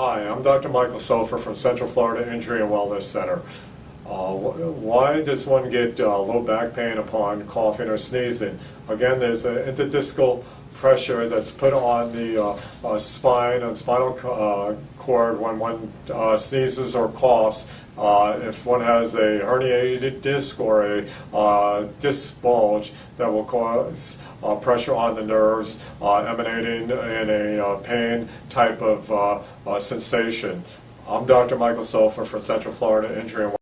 Hi, I'm Dr. Michael Sofer from Central Florida Injury and Wellness Center. Why does one get low back pain upon coughing or sneezing? Again, there's an interdiscal pressure that's put on the spine and spinal cord when one sneezes or coughs. If one has a herniated disc or a disc bulge, that will cause pressure on the nerves, emanating in a pain type of sensation. I'm Dr. Michael Sofer from Central Florida Injury and